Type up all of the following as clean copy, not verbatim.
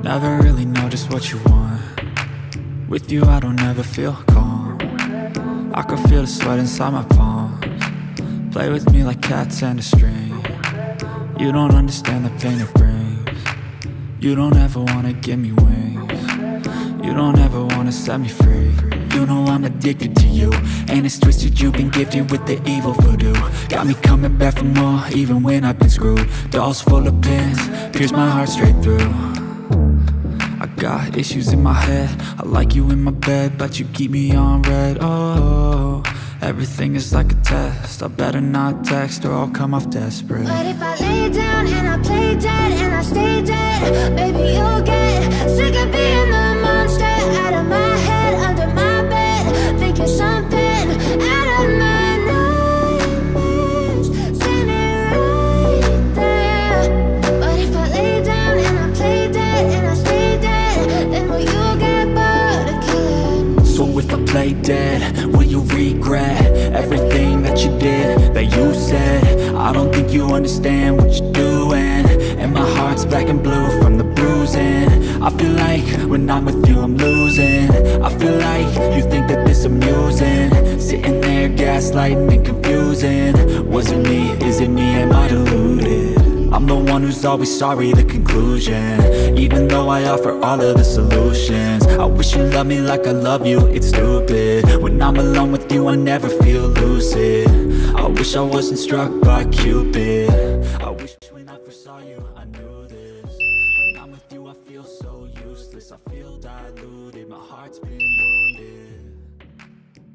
Never really know just what you want. With you I don't ever feel calm. I can feel the sweat inside my palms. Play with me like cats and a string. You don't understand the pain it brings. You don't ever wanna give me wings. You don't ever wanna set me free. You know I'm addicted to you, and it's twisted, you've been gifted with the evil voodoo. Got me coming back for more, even when I've been screwed. Dolls full of pins, pierce my heart straight through. I got issues in my head, I like you in my bed, but you keep me on red. Oh, everything is like a test, I better not text or I'll come off desperate. But if I lay down and I play dead and I stay dead, baby you'll get sick of being the monster out of my head, under my bed, thinking something out of my nightmares, standing right there. But if I lay down and I play dead and I stay dead, then will you get bored of killing? So if I play dead, will you regret everything that you did, that you said? I don't think you understand what you're doing, and my heart's black and blue from the bruising. I feel like when I'm with you I'm losing. I feel like you think that this amusing, sitting there gaslighting and confusing. Was it me? Is it me? Am I deluded? I'm the one who's always sorry, the conclusion, even though I offer all of the solutions. I wish you loved me like I love you, it's stupid. When I'm alone with you I never feel lucid. I wish I wasn't struck by Cupid. I wish when I first saw you I knew this. When I'm with you I feel so useless, I feel diluted, my heart's been wounded.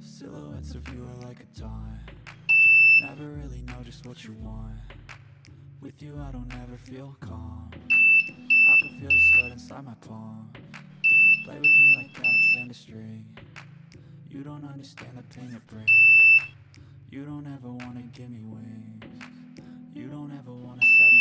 Silhouettes of you are like a taunt. Never really know just what you want. With you I don't ever feel calm. I can feel the sweat inside my palm. Play with me like cats and a string. You don't understand the pain it brings. You don't ever wanna give me wings. You don't ever wanna set